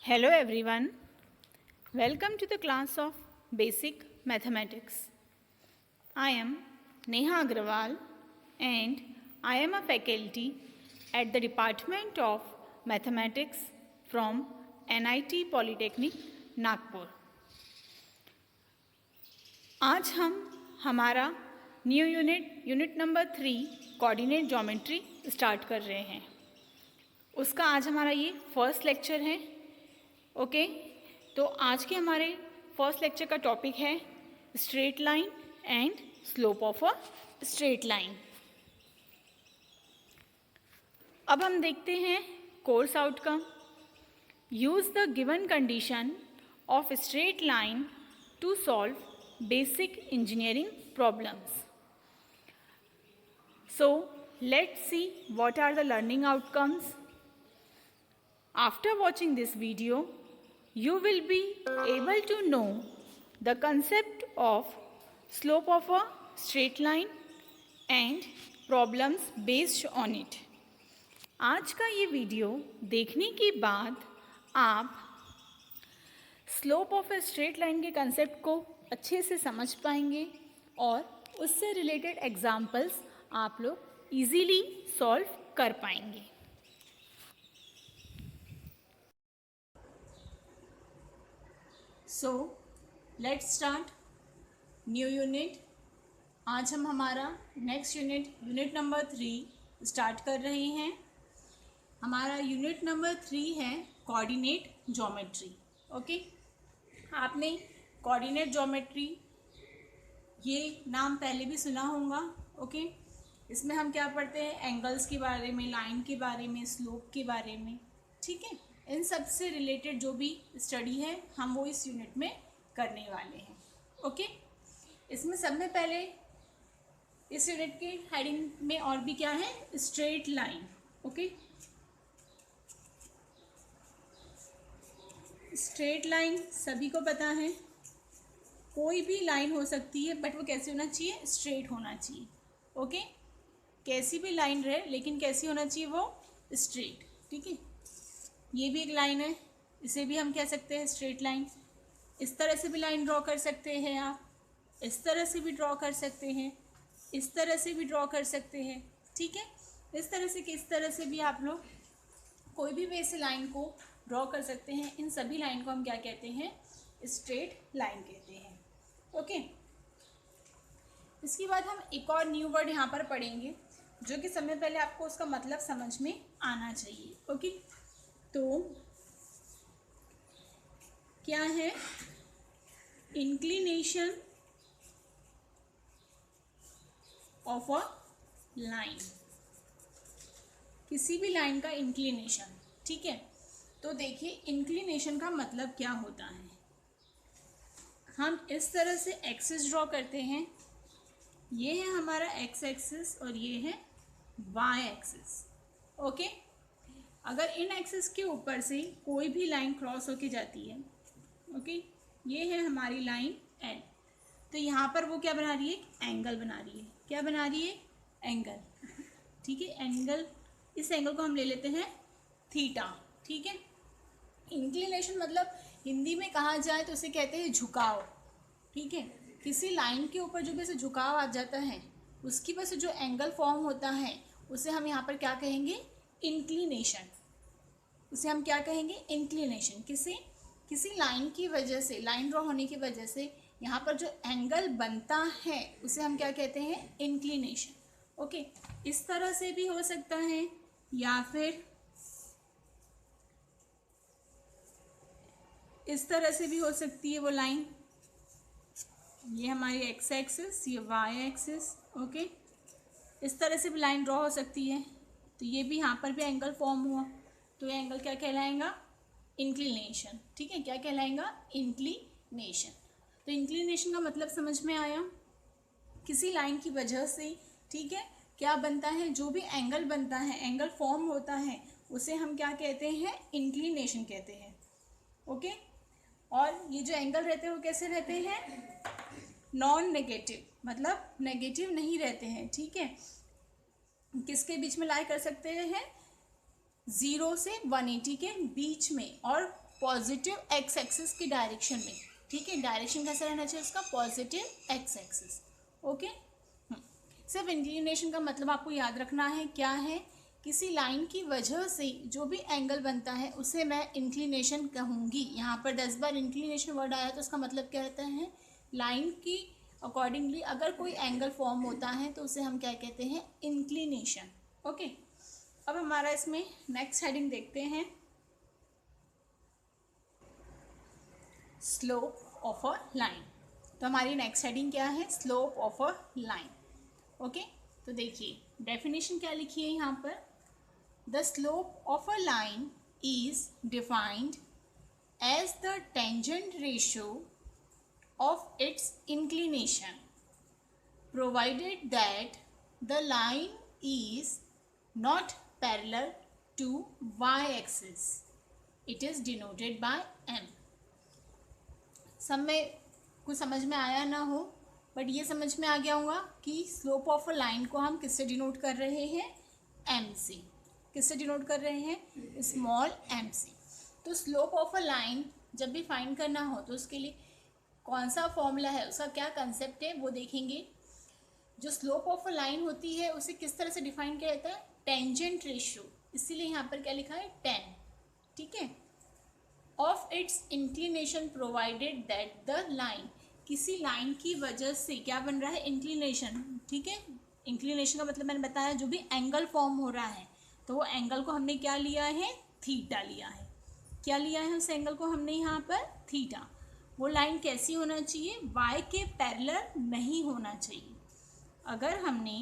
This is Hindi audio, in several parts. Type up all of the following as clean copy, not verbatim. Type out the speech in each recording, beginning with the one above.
Hello everyone, welcome to the class of Basic Mathematics. I am Neha Agrawal and I am a faculty at the Department of Mathematics from NIT Polytechnic, Nagpur. आज हम हमारा new unit number 3 coordinate geometry start कर रहे हैं। उसका आज हमारा ये फर्स्ट लेक्चर है। ओके, तो आज के हमारे फर्स्ट लेक्चर का टॉपिक है straight line and slope of a straight line. अब हम देखते हैं course outcome. Use the given condition of straight line to solve basic engineering problems. So let's see what are the learning outcomes. After watching this video, you will be able to know the concept of slope of a straight line and problems based on it. आज का ये वीडियो देखने के बाद आप slope of a straight line के कंसेप्ट को अच्छे से समझ पाएंगे और उससे रिलेटेड एग्जाम्पल्स आप लोग इजीली सॉल्व कर पाएंगे। So let's start new unit. आज हम हमारा नेक्स्ट यूनिट नंबर 3 स्टार्ट कर रहे हैं। हमारा यूनिट नंबर 3 है कोऑर्डिनेट ज्योमेट्री। ओके, आपने कोऑर्डिनेट ज्योमेट्री ये नाम पहले भी सुना होगा। ओके, इसमें हम क्या पढ़ते हैं, एंगल्स के बारे में, लाइन के बारे में, स्लोप के बारे में। ठीक है, इन सब से रिलेटेड जो भी स्टडी है हम वो इस यूनिट में करने वाले हैं। ओके, इसमें सब में पहले इस यूनिट के हेडिंग में और भी क्या है, straight line. Okay, straight line सभी को पता है, कोई भी लाइन हो सकती है बट वो कैसे होना चाहिए, स्ट्रेट होना चाहिए। ओके, कैसी भी लाइन रहे लेकिन कैसी होना चाहिए, वो स्ट्रेट। ठीक है, ये भी एक लाइन है, इसे भी हम कह सकते हैं स्ट्रेट लाइन। इस तरह से भी लाइन ड्रॉ कर सकते हैं आप, इस तरह से भी ड्रॉ कर सकते हैं, इस तरह से भी ड्रॉ कर सकते हैं। ठीक है, इस तरह से किस तरह से भी आप लोग कोई भी वे से लाइन को ड्रॉ कर सकते हैं। इन सभी लाइन को हम क्या कहते हैं, स्ट्रेट लाइन कहते हैं। ओके, इसके बाद हम एक और न्यू वर्ड यहाँ पर पढ़ेंगे जो कि समय पहले आपको उसका मतलब समझ में आना चाहिए। ओके, तो क्या है, इंक्लिनेशन ऑफ अ लाइन, किसी भी लाइन का इंक्लिनेशन। ठीक है, तो देखिए इंक्लिनेशन का मतलब क्या होता है। हम इस तरह से एक्सिस ड्रॉ करते हैं, ये है हमारा एक्स एक्सिस और ये है वाई एक्सिस। ओके, अगर इन एक्सिस के ऊपर से कोई भी लाइन क्रॉस होके जाती है, ओके, ये है हमारी लाइन एल, तो यहाँ पर वो क्या बना रही है, एंगल बना रही है। क्या बना रही है, एंगल। ठीक है, एंगल, इस एंगल को हम ले लेते हैं थीटा। ठीक है, इंक्लिनेशन मतलब हिंदी में कहा जाए तो उसे कहते हैं झुकाव। ठीक है, किसी लाइन के ऊपर जो भी ऐसे झुकाव आ जाता है उसकी वजह से जो एंगल फॉर्म होता है उसे हम यहाँ पर क्या कहेंगे, इंक्लिनेशन। उसे हम क्या कहेंगे, इंक्लिनेशन। किसी लाइन की वजह से, लाइन ड्रॉ होने की वजह से यहाँ पर जो एंगल बनता है उसे हम क्या कहते हैं, इंक्लिनेशन। ओके, इस तरह से भी हो सकता है या फिर इस तरह से भी हो सकती है वो लाइन। ये हमारी एक्स एक्सिस, ये वाई एक्सिस। ओके, इस तरह से भी लाइन ड्रॉ हो सकती है। तो ये भी यहाँ पर भी एंगल फॉर्म हुआ, तो ये एंगल क्या कहलाएगा, इंक्लिनेशन। ठीक है, क्या कहलाएगा, इंक्लिनेशन। तो इंक्लिनेशन का मतलब समझ में आया, किसी लाइन की वजह से, ठीक है, क्या बनता है, जो भी एंगल बनता है, एंगल फॉर्म होता है, उसे हम क्या कहते हैं, इंक्लिनेशन कहते हैं। ओके, और ये जो एंगल रहते हैं वो कैसे रहते हैं, नॉन नेगेटिव, मतलब नेगेटिव नहीं रहते हैं। ठीक है, किसके बीच में लाई कर सकते हैं, 0 से 180 के बीच में, और पॉजिटिव एक्स एक्सिस की डायरेक्शन में, ठीक है। डायरेक्शन कैसा रहना चाहिए उसका, पॉजिटिव एक्स एक्सिस, ओके। सिर्फ इंक्लिनेशन का मतलब आपको याद रखना है क्या है, किसी लाइन की वजह से जो भी एंगल बनता है उसे मैं इंक्लिनेशन कहूँगी। यहाँ पर 10 बार इंक्लिनेशन वर्ड आया तो उसका मतलब क्या रहता है, लाइन की अकॉर्डिंगली अगर कोई एंगल फॉर्म होता है तो उसे हम क्या कहते हैं, इंक्लिनेशन, ओके। अब हमारा इसमें नेक्स्ट हेडिंग देखते हैं, स्लोप ऑफ अ लाइन। तो हमारी नेक्स्ट हेडिंग क्या है, slope of a line, okay. तो देखिए डेफिनेशन क्या लिखी है यहाँ पर, the slope of a line is defined as the tangent ratio of its inclination provided that the line is not parallel to y-axis. It is denoted by m. सब में कुछ समझ में आया ना हो, बट ये समझ में आ गया होगा कि स्लोप ऑफ अ लाइन को हम किससे डिनोट कर रहे हैं, m से। किससे डिनोट कर रहे हैं, स्मॉल m से। तो स्लोप ऑफ अ लाइन जब भी फाइंड करना हो तो उसके लिए कौन सा फॉर्मूला है, उसका क्या कंसेप्ट है वो देखेंगे। जो स्लोप ऑफ अ लाइन होती है उसे किस तरह से डिफाइन किया जाता है, टेंजेंट रेशियो, इसीलिए यहाँ पर क्या लिखा है, 10, ठीक है, of its inclination provided that the line, किसी लाइन की वजह से क्या बन रहा है, इंक्लिनेशन, ठीक है। इंक्लिनेशन का मतलब मैंने बताया जो भी एंगल फॉर्म हो रहा है तो वो एंगल को हमने क्या लिया है, थीटा लिया है। क्या लिया है उस एंगल को हमने यहाँ पर, थीटा। वो लाइन कैसी होना चाहिए, वाई के पैरेलल नहीं होना चाहिए। अगर हमने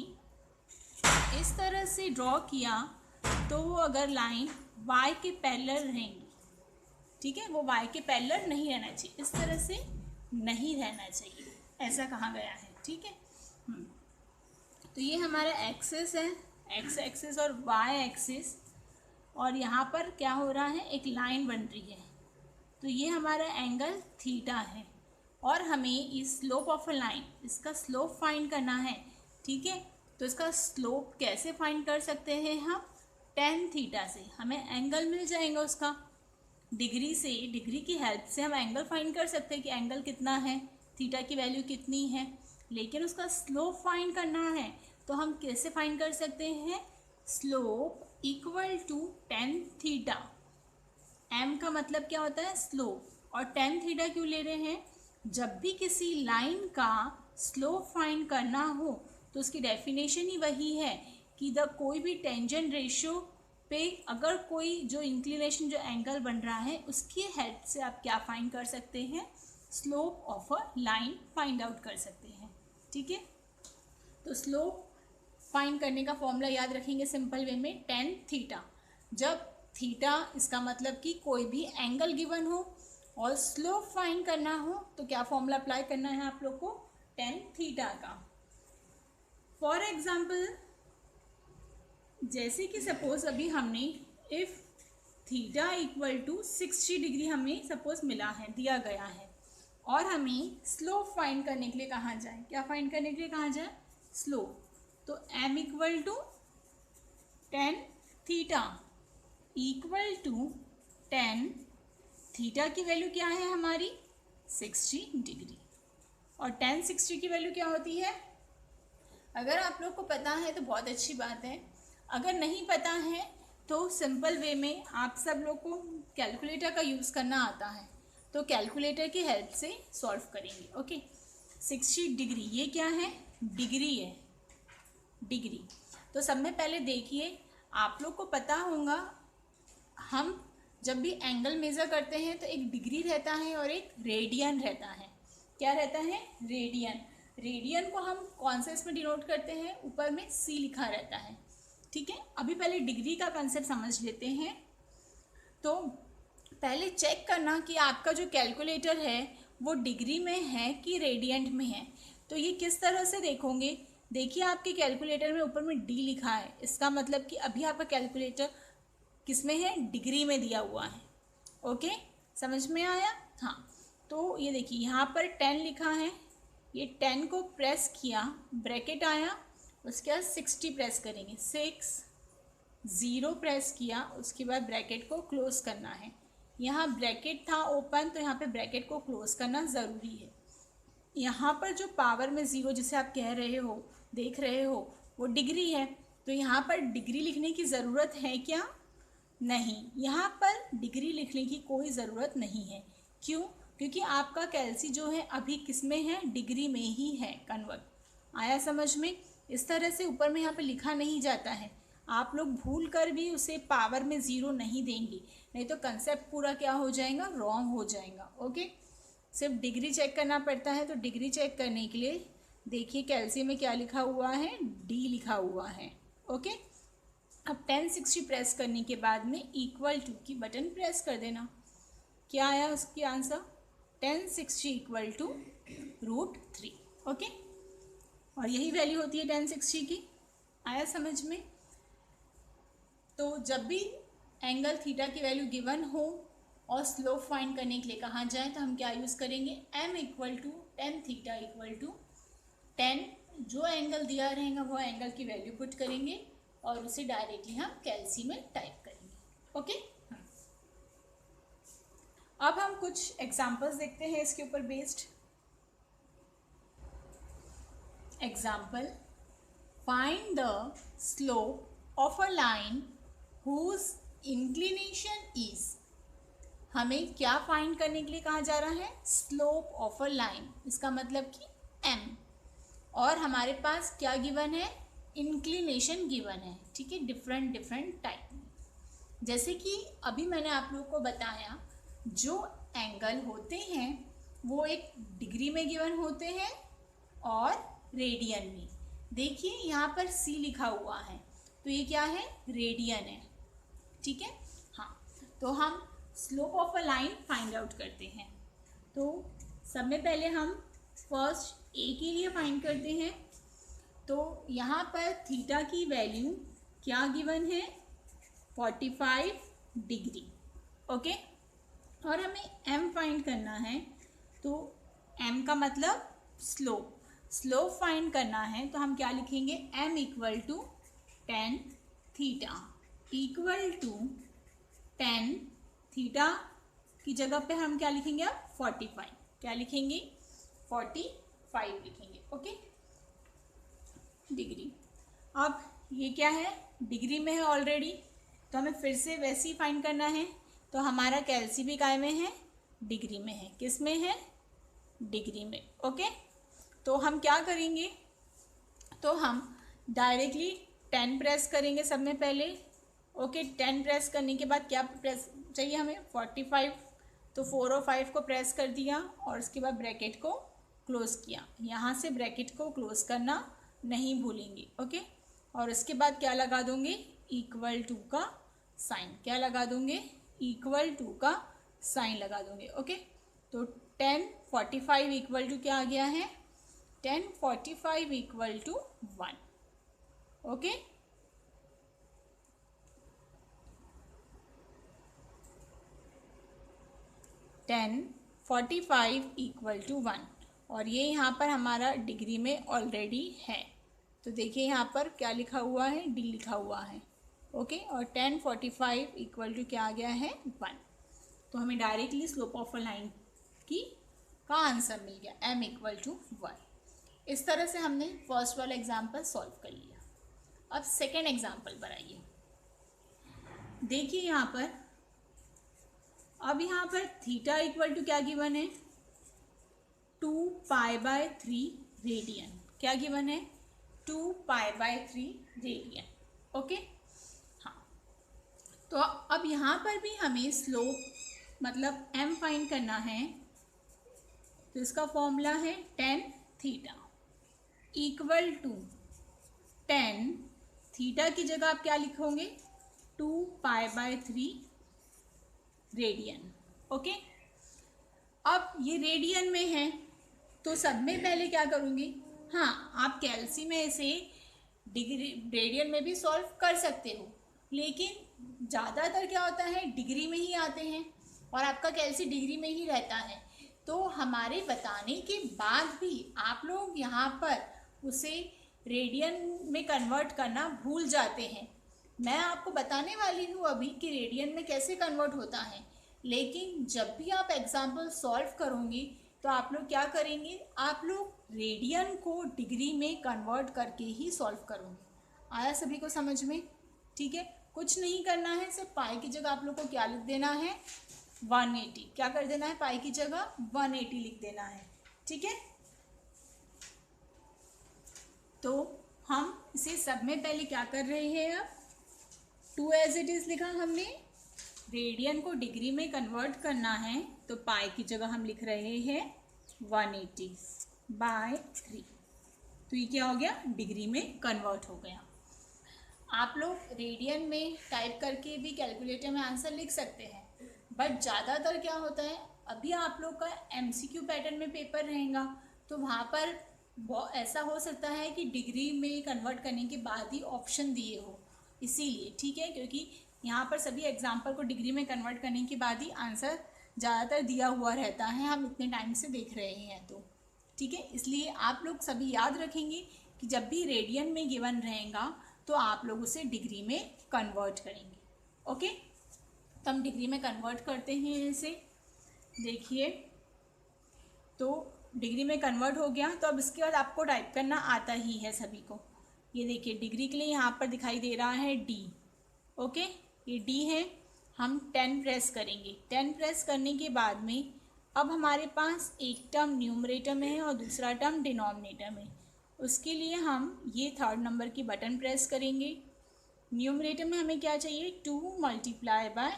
इस तरह से ड्रॉ किया तो वो अगर लाइन y के पैरेलल रहेंगी, ठीक है, वो y के पैरेलल नहीं रहना चाहिए, इस तरह से नहीं रहना चाहिए, ऐसा कहा गया है, ठीक है। तो ये हमारा एक्सिस है, एक्स एक्सिस और y एक्सिस, और यहाँ पर क्या हो रहा है, एक लाइन बन रही है, तो ये हमारा एंगल थीटा है। और हमें इस स्लोप ऑफ अ लाइन, इसका स्लोप फाइंड करना है, ठीक है। तो इसका स्लोप कैसे फाइंड कर सकते हैं हम, tan थीटा से हमें एंगल मिल जाएगा उसका, डिग्री से, डिग्री की हेल्प से हम एंगल फाइंड कर सकते हैं कि एंगल कितना है, थीटा की वैल्यू कितनी है। लेकिन उसका स्लोप फाइंड करना है तो हम कैसे फाइंड कर सकते हैं, slope equal to tan theta. m का मतलब क्या होता है, स्लोप, और tan थीटा क्यों ले रहे हैं, जब भी किसी लाइन का स्लोप फाइंड करना हो तो उसकी डेफिनेशन ही वही है कि द कोई भी टेंजेंट रेशियो पे अगर कोई जो इंक्लिनेशन, जो एंगल बन रहा है उसकी हेल्प से आप क्या फाइंड कर सकते हैं, slope of a line find out कर सकते हैं, ठीक है। तो स्लोप फाइंड करने का फॉर्मूला याद रखेंगे सिंपल वे में, tan थीटा। जब थीटा, इसका मतलब कि कोई भी एंगल गिवन हो और स्लोप फाइंड करना हो तो क्या फॉर्मूला अप्लाई करना है आप लोग को, tan थीटा का। फॉर एग्जाम्पल, जैसे कि सपोज अभी हमने if theta equal to 60 degree हमें सपोज मिला है, दिया गया है, और हमें स्लोप फाइंड करने के लिए कहाँ जाए, क्या फाइंड करने के लिए कहाँ जाए, स्लोप। तो m equal to tan theta equal to tan theta की वैल्यू क्या है हमारी, 60 डिग्री, और tan 60 की वैल्यू क्या होती है। अगर आप लोग को पता है तो बहुत अच्छी बात है, अगर नहीं पता है तो सिंपल वे में आप सब लोग को कैलकुलेटर का यूज़ करना आता है तो कैलकुलेटर की हेल्प से सॉल्व करेंगे, ओके। 60 डिग्री ये क्या है, डिग्री है, डिग्री। तो सब में पहले देखिए, आप लोग को पता होगा हम जब भी एंगल मेज़र करते हैं तो एक डिग्री रहता है और एक रेडियन रहता है। क्या रहता है, रेडियन। रेडियन को हम कौन से इसमें डिनोट करते हैं, ऊपर में c लिखा रहता है, ठीक है। अभी पहले डिग्री का कंसेप्ट समझ लेते हैं। तो पहले चेक करना कि आपका जो कैलकुलेटर है वो डिग्री में है कि रेडियंट में है। तो ये किस तरह से देखोगे, देखिए आपके कैलकुलेटर में ऊपर में d लिखा है, इसका मतलब कि अभी आपका कैलकुलेटर किस में है, डिग्री में दिया हुआ है, ओके, समझ में आया। हाँ, तो ये देखिए यहाँ पर 10 लिखा है, ये 10 को प्रेस किया, ब्रैकेट आया, उसके बाद 60 प्रेस करेंगे, 6 0 प्रेस किया, उसके बाद ब्रैकेट को क्लोज करना है, यहाँ ब्रैकेट था ओपन, तो यहाँ पे ब्रैकेट को क्लोज करना ज़रूरी है। यहाँ पर जो पावर में ज़ीरो जिसे आप कह रहे हो, देख रहे हो, वो डिग्री है, तो यहाँ पर डिग्री लिखने की ज़रूरत है क्या? नहीं, यहाँ पर डिग्री लिखने की कोई ज़रूरत नहीं है। क्यों? क्योंकि आपका कैल्सी जो है अभी किस में है? डिग्री में ही है कन्वर्ट। आया समझ में? इस तरह से ऊपर में यहाँ पे लिखा नहीं जाता है। आप लोग भूल कर भी उसे पावर में ज़ीरो नहीं देंगे, नहीं तो कंसेप्ट पूरा क्या हो जाएगा? रॉन्ग हो जाएगा। ओके, सिर्फ डिग्री चेक करना पड़ता है। तो डिग्री चेक करने के लिए देखिए कैल्सी में क्या लिखा हुआ है? डी लिखा हुआ है। ओके, अब 1060 प्रेस करने के बाद में इक्वल टू की बटन प्रेस कर देना। क्या आया उसकी आंसर? 1060 equal to √3। ओके, और यही वैल्यू होती है 1060 की। आया समझ में? तो जब भी एंगल थीटा की वैल्यू गिवन हो और स्लोप फाइंड करने के लिए कहाँ जाए तो हम क्या यूज़ करेंगे? m equal to tan theta equal to 10, जो एंगल दिया रहेगा वो एंगल की वैल्यू पुट करेंगे और उसे डायरेक्टली हम कैल्सी में टाइप करेंगे। ओके, अब हम कुछ एग्जांपल्स देखते हैं इसके ऊपर based. Example, find the slope of a line whose inclination is. हमें क्या फाइंड करने के लिए कहा जा रहा है? स्लोप ऑफ अ लाइन, इसका मतलब कि m, और हमारे पास क्या गिवन है? इंक्लिनेशन गिवन है। ठीक है, डिफरेंट टाइप में। जैसे कि अभी मैंने आप लोगों को बताया, जो एंगल होते हैं वो एक डिग्री में गिवन होते हैं और रेडियन में। देखिए यहाँ पर c लिखा हुआ है, तो ये क्या है? रेडियन है। ठीक है, हाँ, तो हम slope of a line find out करते हैं। तो सब में पहले हम फर्स्ट a के लिए फाइंड करते हैं। तो यहाँ पर थीटा की वैल्यू क्या गिवन है? 45 डिग्री। ओके, और हमें m फाइंड करना है। तो m का मतलब स्लोप फाइंड करना है, तो हम क्या लिखेंगे? m equal to 10 theta equal to 10 theta की जगह पे हम क्या लिखेंगे? अब 45। क्या लिखेंगे? 45 लिखेंगे। Okay, degree. अब ये क्या है? डिग्री में है ऑलरेडी, तो हमें फिर से वैसे ही फाइंड करना है। तो हमारा कैल्सी भी काय में है? डिग्री में है। किस में है? डिग्री में। ओके, तो हम क्या करेंगे? तो हम डायरेक्टली 10 प्रेस करेंगे सब में पहले। ओके, 10 प्रेस करने के बाद क्या प्रेस चाहिए हमें? 45। तो 4 और 5 को प्रेस कर दिया और उसके बाद ब्रैकेट को क्लोज किया। यहाँ से ब्रैकेट को क्लोज करना नहीं भूलेंगे। ओके, और उसके बाद क्या लगा दोगे? इक्वल टू का साइन। क्या लगा दोगे? इक्वल टू का साइन लगा दोगे। ओके, तो 1045 इक्वल टू क्या आ गया है? 1045 equal to 1। Okay, tan 45 equal to 1, और ये यहाँ पर हमारा डिग्री में ऑलरेडी है। तो देखिए यहाँ पर क्या लिखा हुआ है? डी लिखा हुआ है। ओके, और 1045 इक्वल टू क्या आ गया है? 1। तो हमें directly slope of a line का आंसर मिल गया, m इक्वल टू 1। इस तरह से हमने फर्स्ट वाला एग्जाम्पल सॉल्व कर लिया। अब सेकेंड एग्जाम्पल पर आइए। देखिए यहाँ पर, अब यहाँ पर थीटा इक्वल टू क्या गिवन है? 2π/3 रेडियन। क्या गिवन है? 2π/3 रेडियन। ओके, हाँ, तो अब यहाँ पर भी हमें स्लोप मतलब m फाइंड करना है। तो इसका फॉर्मूला है 10 थीटा इक्वल टू 10 थीटा की जगह आप क्या लिखोगे? 2π/3 रेडियन। ओके, अब ये रेडियन में है, तो सब में पहले क्या करूँगी? हाँ, आप कैल्सी में इसे डिग्री रेडियन में भी सॉल्व कर सकते हो, लेकिन ज़्यादातर क्या होता है? डिग्री में ही आते हैं और आपका कैल्सी डिग्री में ही रहता है। तो हमारे बताने के बाद भी आप लोग यहाँ पर उसे रेडियन में कन्वर्ट करना भूल जाते हैं। मैं आपको बताने वाली हूँ अभी कि रेडियन में कैसे कन्वर्ट होता है। लेकिन जब भी आप एग्जाम्पल सॉल्व करोगे तो आप लोग क्या करेंगे, आप लोग रेडियन को डिग्री में कन्वर्ट करके ही सॉल्व करोगे। आया सभी को समझ में? ठीक है, कुछ नहीं करना है, सिर्फ पाई की जगह आप लोग को क्या लिख देना है, 180। क्या कर देना है, पाई की जगह 180 लिख देना है। ठीक है, तो हम इसे सब में पहले क्या कर रहे हैं, अब 2 एज इट इज़ लिखा हमने, रेडियन को डिग्री में कन्वर्ट करना है तो पाई की जगह हम लिख रहे हैं 180/3। तो ये क्या हो गया, डिग्री में कन्वर्ट हो गया। आप लोग रेडियन में टाइप करके भी कैलकुलेटर में आंसर लिख सकते हैं, बट ज़्यादातर क्या होता है, अभी आप लोग का MCQ पैटर्न में पेपर रहेगा तो वहाँ पर ऐसा हो सकता है कि डिग्री में कन्वर्ट करने के बाद ही ऑप्शन दिए हो, इसीलिए। ठीक है, क्योंकि यहाँ पर सभी एग्जाम्पल को डिग्री में कन्वर्ट करने के बाद ही आंसर ज़्यादातर दिया हुआ रहता है, हम इतने टाइम से देख रहे हैं तो। ठीक है, इसलिए आप लोग सभी याद रखेंगे कि जब भी रेडियन में गिवन रहेगा तो आप लोग उसे डिग्री में कन्वर्ट करेंगे। ओके, तो हम डिग्री में कन्वर्ट करते हैं इसे। देखिए, तो डिग्री में कन्वर्ट हो गया, तो अब इसके बाद आपको टाइप करना आता ही है सभी को। ये देखिए, डिग्री के लिए यहाँ पर दिखाई दे रहा है D। ओके, ये D है, हम 10 प्रेस करेंगे। 10 प्रेस करने के बाद में अब हमारे पास एक टर्म न्यूमरेटर में है और दूसरा टर्म डिनोमिनेटर में। उसके लिए हम ये 3rd नंबर की बटन प्रेस करेंगे। न्यूमरेटर में हमें क्या चाहिए, 2 ×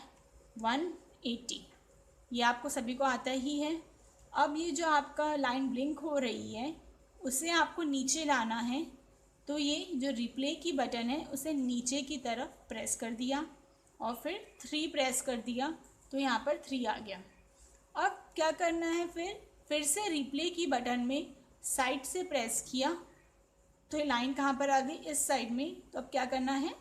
180। ये आपको सभी को आता ही है। अब ये जो आपका लाइन ब्लिंक हो रही है उसे आपको नीचे लाना है, तो ये जो रिप्ले की बटन है उसे नीचे की तरफ प्रेस कर दिया और फिर 3 प्रेस कर दिया, तो यहाँ पर 3 आ गया। अब क्या करना है, फिर से रिप्ले की बटन में साइड से प्रेस किया तो ये लाइन कहाँ पर आ गई, इस साइड में। तो अब क्या करना है,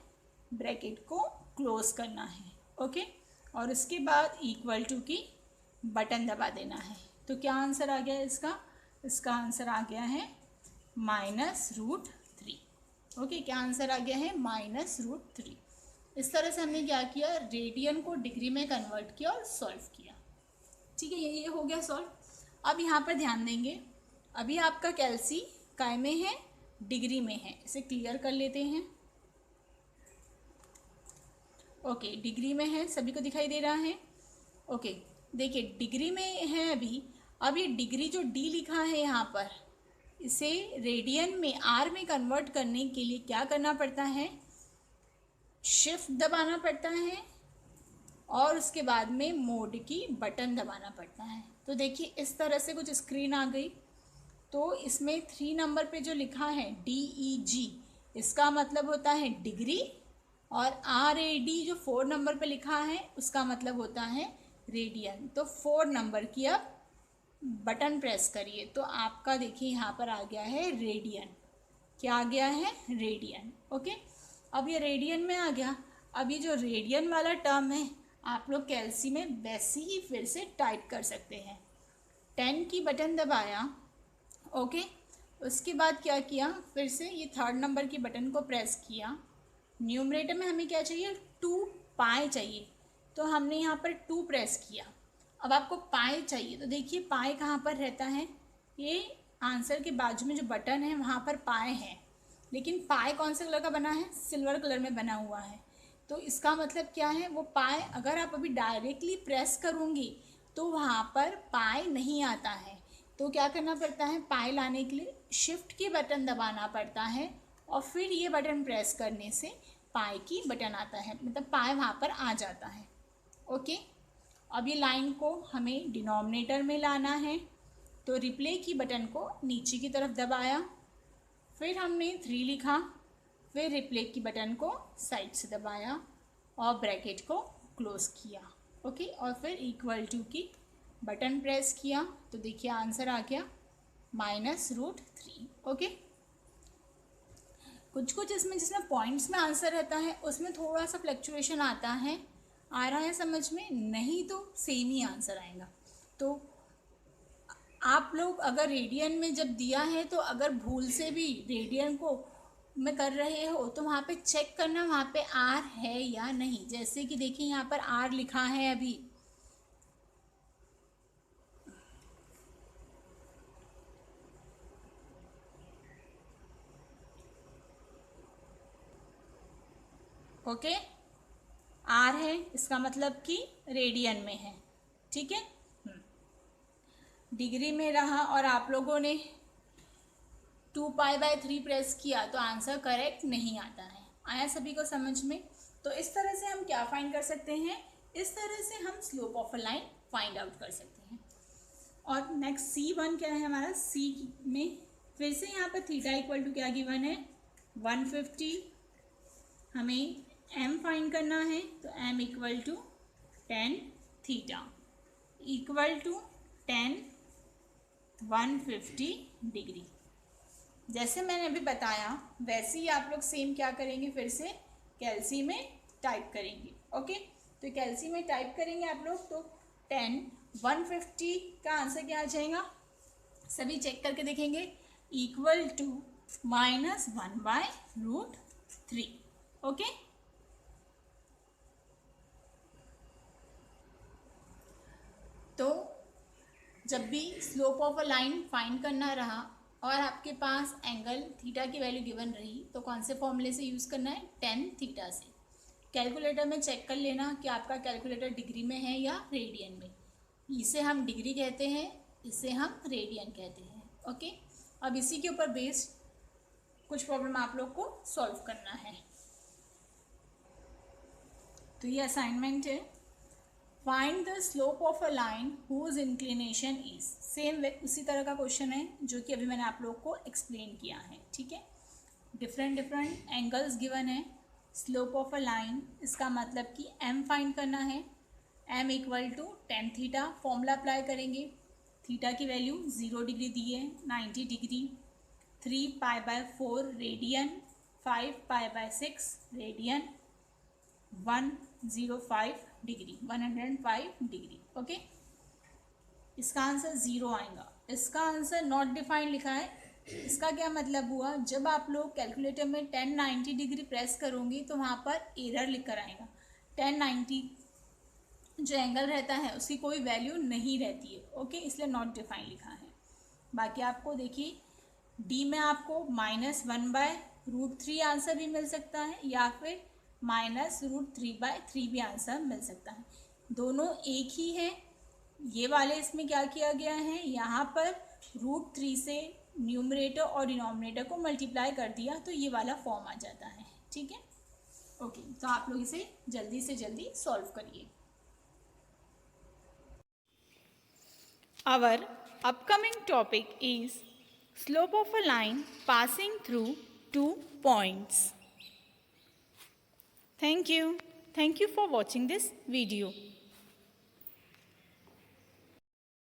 ब्रैकेट को क्लोज करना है। ओके, और उसके बाद इक्वल टू की बटन दबा देना है। तो क्या आंसर आ गया इसका, इसका आंसर आ गया है -√3। ओके, क्या आंसर आ गया है, -√3। इस तरह से हमने क्या किया, रेडियन को डिग्री में कन्वर्ट किया और सॉल्व किया। ठीक है, ये हो गया सॉल्व। अब यहाँ पर ध्यान देंगे, अभी आपका कैल्सी काय में है, डिग्री में है। इसे क्लियर कर लेते हैं। ओके, डिग्री में है, सभी को दिखाई दे रहा है। ओके, देखिए डिग्री में है अभी। अब ये डिग्री जो D लिखा है यहाँ पर, इसे रेडियन में R में कन्वर्ट करने के लिए क्या करना पड़ता है, शिफ्ट दबाना पड़ता है और उसके बाद में मोड की बटन दबाना पड़ता है। तो देखिए इस तरह से कुछ स्क्रीन आ गई। तो इसमें 3 नंबर पे जो लिखा है DEG, इसका मतलब होता है डिग्री, और RAD जो 4 नंबर पे लिखा है उसका मतलब होता है रेडियन। तो 4 नंबर की अब बटन प्रेस करिए तो आपका देखिए यहाँ पर आ गया है रेडियन। क्या आ गया है, रेडियन। ओके, अब ये रेडियन में आ गया। अब ये जो रेडियन वाला टर्म है आप लोग कैल्सी में वैसे ही फिर से टाइप कर सकते हैं। 10 की बटन दबाया। ओके, उसके बाद क्या किया, फिर से ये 3rd नंबर की बटन को प्रेस किया। न्यूमरेटर में हमें क्या चाहिए, 2 पाई चाहिए, तो हमने यहाँ पर 2 प्रेस किया। अब आपको पाई चाहिए, तो देखिए पाई कहाँ पर रहता है, ये आंसर के बाजू में जो बटन है वहाँ पर पाई है, लेकिन पाई कौन से कलर का बना है, सिल्वर कलर में बना हुआ है। तो इसका मतलब क्या है, वो पाई अगर आप अभी डायरेक्टली प्रेस करूँगी तो वहाँ पर पाई नहीं आता है। तो क्या करना पड़ता है, पाई लाने के लिए शिफ्ट की बटन दबाना पड़ता है और फिर ये बटन प्रेस करने से पाई की बटन आता है, मतलब पाई वहाँ पर आ जाता है। ओके, अब ये लाइन को हमें डिनोमिनेटर में लाना है, तो रिप्ले की बटन को नीचे की तरफ दबाया, फिर हमने 3 लिखा, फिर रिप्ले की बटन को साइड से दबाया और ब्रैकेट को क्लोज किया। ओके, और फिर इक्वल टू की बटन प्रेस किया, तो देखिए आंसर आ गया -√3। ओके, कुछ कुछ इसमें जिसमें पॉइंट्स में आंसर रहता है उसमें थोड़ा सा फ्लक्चुएशन आता है, आ रहा है समझ में, नहीं तो सेम ही आंसर आएगा। तो आप लोग अगर रेडियन में जब दिया है तो अगर भूल से भी रेडियन को में कर रहे हो तो वहाँ पे चेक करना वहाँ पे R है या नहीं। जैसे कि देखिए यहाँ पर R लिखा है अभी, ओके, आर है इसका मतलब कि रेडियन में है, ठीक है। डिग्री में रहा और आप लोगों ने 2π/3 प्रेस किया तो आंसर करेक्ट नहीं आता है। आया सभी को समझ में? तो इस तरह से हम क्या फाइंड कर सकते हैं, इस तरह से हम slope of a line find out कर सकते हैं। और नेक्स्ट C1 क्या है हमारा, सी में फिर से यहाँ पर थीटा इक्वल टू क्या गिवन है, 150। हमें m फाइंड करना है तो m equal to 10 theta equal to 10 150 degree. जैसे मैंने अभी बताया वैसे ही आप लोग सेम क्या करेंगे, फिर से कैलसी में टाइप करेंगे। ओके, तो कैलसी में टाइप करेंगे आप लोग तो 10 150 का आंसर क्या आ जाएगा, सभी चेक करके देखेंगे, इक्वल टू -1/√3। ओके, तो जब भी slope of a line find करना रहा और आपके पास एंगल थीटा की वैल्यू गिवन रही तो कौन से फॉर्मूले से यूज़ करना है, tan थीटा से। कैलकुलेटर में चेक कर लेना कि आपका कैलकुलेटर डिग्री में है या रेडियन में। इसे हम डिग्री कहते हैं, इसे हम रेडियन कहते हैं। ओके, अब इसी के ऊपर बेस्ड कुछ प्रॉब्लम आप लोग को सॉल्व करना है। तो ये असाइनमेंट है, find the slope of a line whose inclination is. Same उसी तरह का क्वेश्चन है जो कि अभी मैंने आप लोग को एक्सप्लेन किया है, ठीक है। डिफरेंट एंगल्स गिवन है, स्लोप ऑफ अ लाइन, इसका मतलब कि m फाइंड करना है, m equal to tan theta. Formula apply करेंगे, थीटा की वैल्यू 0 डिग्री दी है, 90 degree, 3π/4 radian, 5π/6 radian, 105 degree, 105 degree. Okay, इसका आंसर 0 आएगा। इसका आंसर नॉट डिफाइंड लिखा है, इसका क्या मतलब हुआ, जब आप लोग कैलकुलेटर में 1090 डिग्री प्रेस करोगे तो वहाँ पर एरर लिख कर आएगा। 1090 जो एंगल रहता है उसकी कोई वैल्यू नहीं रहती है। ओके, इसलिए नॉट डिफाइंड लिखा है। बाकी आपको देखिए डी में आपको -1/√3 आंसर भी मिल सकता है या फिर -√3/3 भी आंसर मिल सकता है। दोनों एक ही है। ये वाले इसमें क्या किया गया है, यहाँ पर √3 से न्यूमरेटर और डिनोमिनेटर को मल्टीप्लाई कर दिया तो ये वाला फॉर्म आ जाता है, ठीक है। ओके, तो आप लोग इसे जल्दी से जल्दी सॉल्व करिए। Our upcoming topic is slope of a line passing through 2 points. Thank you for watching this video.